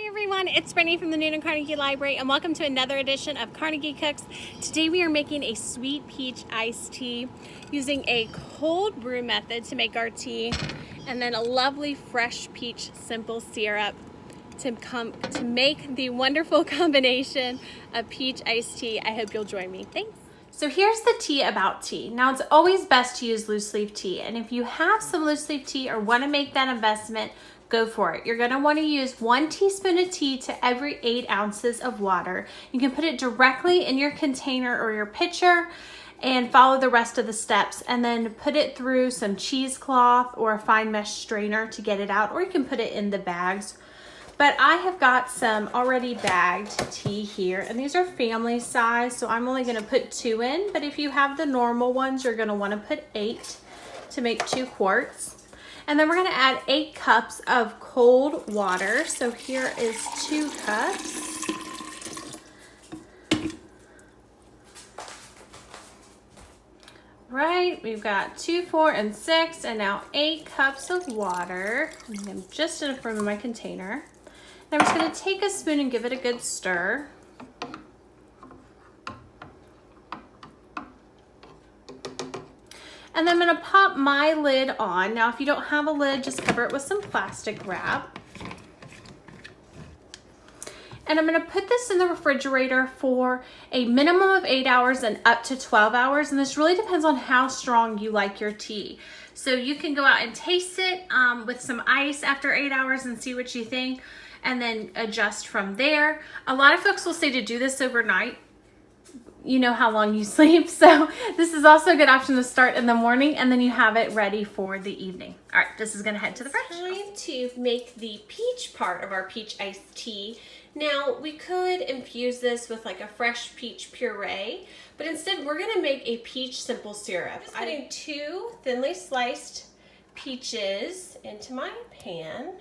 Hi everyone, it's Brittany from the Newton Carnegie Library and welcome to another edition of Carnegie Cooks. Today we are making a sweet peach iced tea using a cold brew method to make our tea and then a lovely fresh peach simple syrup to make the wonderful combination of peach iced tea. I hope you'll join me. Thanks. So here's the tea about tea. Now it's always best to use loose leaf tea, and if you have some loose leaf tea or want to make that investment, go for it. You're going to want to use 1 teaspoon of tea to every 8 ounces of water. You can put it directly in your container or your pitcher and follow the rest of the steps, and then put it through some cheesecloth or a fine mesh strainer to get it out, or you can put it in the bags. But I have got some already bagged tea here, and these are family size, so I'm only going to put 2 in, but if you have the normal ones, you're going to want to put 8 to make 2 quarts. And then we're going to add 8 cups of cold water. So here is 2 cups. Right, we've got 2, 4, and 6, and now 8 cups of water. I'm just enough room in my container. Now I'm just going to take a spoon and give it a good stir. And then I'm going to pop my lid on. Now if you don't have a lid, just cover it with some plastic wrap. And I'm going to put this in the refrigerator for a minimum of 8 hours and up to 12 hours. And this really depends on how strong you like your tea. So you can go out and taste it with some ice after 8 hours and see what you think, and then adjust from there. A lot of folks will say to do this overnight. You know how long you sleep, so this is also a good option to start in the morning, and then you have it ready for the evening. All right, this is gonna head to the fridge. Time to make the peach part of our peach iced tea. Now, we could infuse this with like a fresh peach puree, but instead we're gonna make a peach simple syrup. I'm adding 2 thinly sliced peaches into my pan.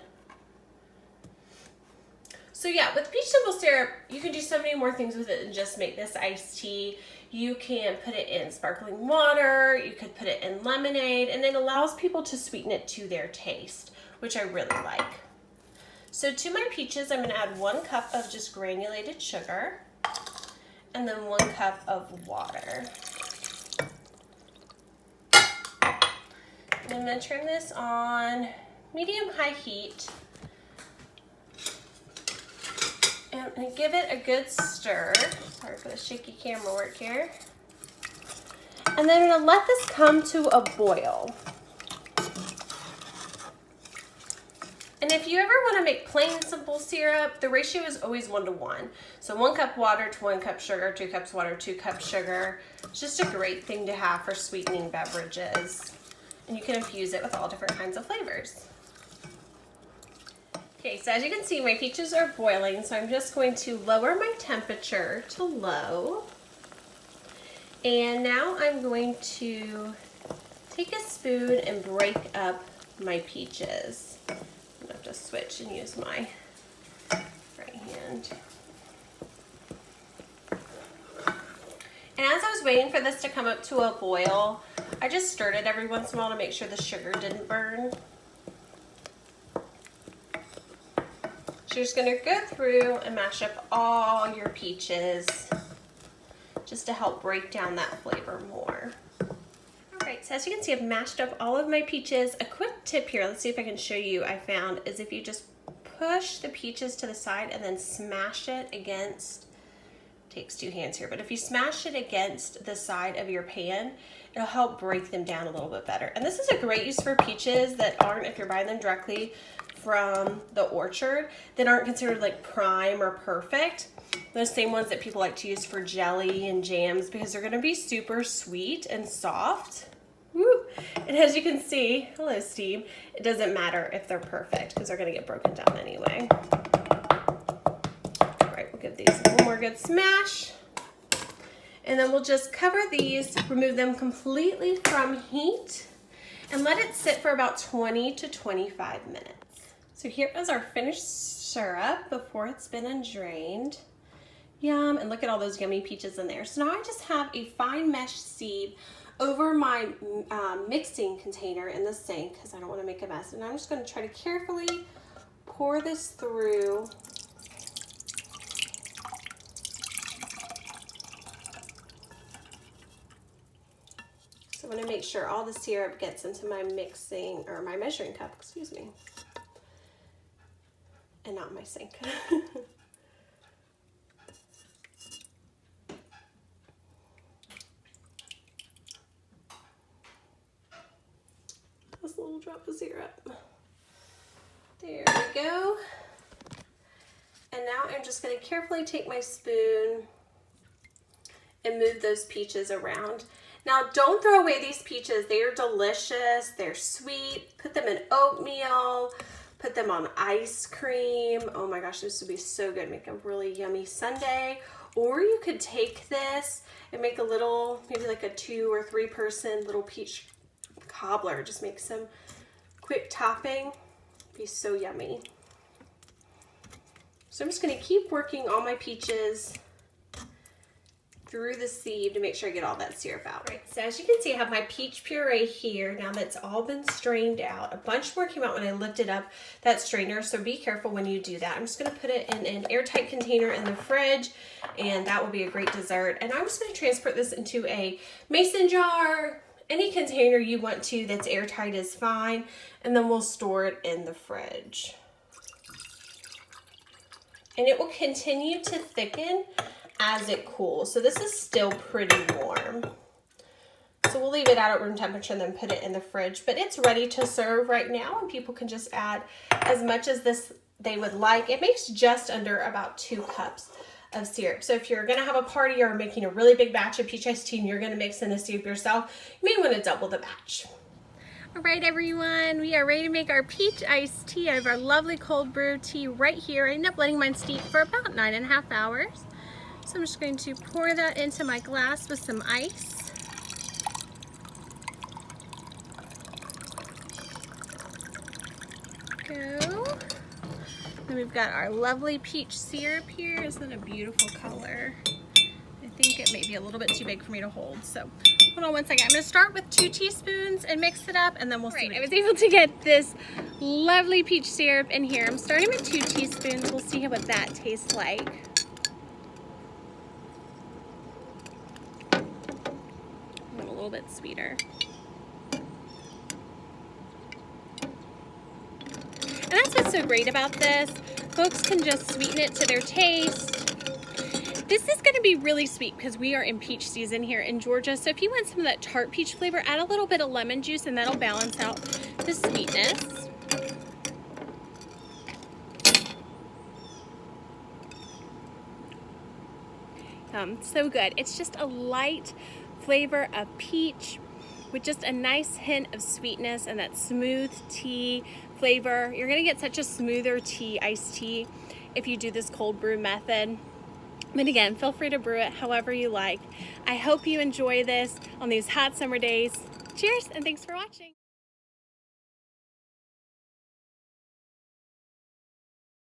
So yeah, with peach simple syrup, you can do so many more things with it than just make this iced tea. You can put it in sparkling water, you could put it in lemonade, and it allows people to sweeten it to their taste, which I really like. So to my peaches, I'm gonna add 1 cup of just granulated sugar, and then 1 cup of water. And I'm gonna turn this on medium-high heat. And give it a good stir. Sorry for the shaky camera work here. And then I'm gonna let this come to a boil. And if you ever wanna make plain simple syrup, the ratio is always 1 to 1. So 1 cup water to 1 cup sugar, 2 cups water, 2 cups sugar. It's just a great thing to have for sweetening beverages. And you can infuse it with all different kinds of flavors. Okay, so as you can see, my peaches are boiling, so I'm just going to lower my temperature to low. And now I'm going to take a spoon and break up my peaches. I'm gonna have to switch and use my right hand. And as I was waiting for this to come up to a boil, I just stirred it every once in a while to make sure the sugar didn't burn. You're just going to go through and mash up all your peaches just to help break down that flavor more. Alright, so as you can see, I've mashed up all of my peaches. A quick tip here, let's see if I can show you, I found, is if you just push the peaches to the side and then smash it against, takes 2 hands here, but if you smash it against the side of your pan, it'll help break them down a little bit better. And this is a great use for peaches that aren't, if you're buying them directly from the orchard, that aren't considered like prime or perfect. Those same ones that people like to use for jelly and jams, because they're gonna be super sweet and soft. Woo. And as you can see, hello Steve, it doesn't matter if they're perfect because they're gonna get broken down anyway. All right, we'll give these one more good smash. And then we'll just cover these, remove them completely from heat, and let it sit for about 20 to 25 minutes. So here is our finished syrup before it's been undrained. Yum, and look at all those yummy peaches in there. So now I just have a fine mesh sieve over my mixing container in the sink because I don't want to make a mess. And I'm just going to try to carefully pour this through I want to make sure all the syrup gets into my mixing, or my measuring cup, excuse me, and not my sink. This little drop of syrup. There we go. And now I'm just going to carefully take my spoon and move those peaches around. Now don't throw away these peaches. They are delicious. They're sweet. Put them in oatmeal. Put them on ice cream. Oh my gosh, this would be so good. Make a really yummy sundae. Or you could take this and make a little, maybe like a 2 or 3 person little peach cobbler. Just make some quick topping. Be so yummy. So I'm just going to keep working all my peaches through the sieve to make sure I get all that syrup out. Right, so as you can see, I have my peach puree here. Now that's all been strained out. A bunch more came out when I lifted up that strainer, so be careful when you do that. I'm just going to put it in an airtight container in the fridge, and that will be a great dessert. And I'm just going to transport this into a mason jar. Any container you want to that's airtight is fine, and then we'll store it in the fridge. And it will continue to thicken as it cools. So this is still pretty warm. So we'll leave it out at room temperature and then put it in the fridge. But it's ready to serve right now, and people can just add as much as this they would like. It makes just under about 2 cups of syrup. So if you're gonna have a party or making a really big batch of peach iced tea and you're gonna mix in the syrup yourself, you may wanna double the batch. All right, everyone, we are ready to make our peach iced tea. I have our lovely cold brew tea right here. I ended up letting mine steep for about 9.5 hours. So I'm just going to pour that into my glass with some ice. Go. Then we've got our lovely peach syrup here. Isn't that a beautiful color? I think it may be a little bit too big for me to hold, so hold on one second. I'm going to start with 2 teaspoons and mix it up, and then we'll see. I was able to get this lovely peach syrup in here. I'm starting with 2 teaspoons. We'll see what that tastes like. A little bit sweeter. And that's what's so great about this. Folks can just sweeten it to their taste. This is going to be really sweet because we are in peach season here in Georgia. So if you want some of that tart peach flavor, add a little bit of lemon juice and that'll balance out the sweetness. So good. It's just a light flavor of peach with just a nice hint of sweetness and that smooth tea flavor. You're going to get such a smoother tea, iced tea, if you do this cold brew method. But again, feel free to brew it however you like. I hope you enjoy this on these hot summer days. Cheers, and thanks for watching.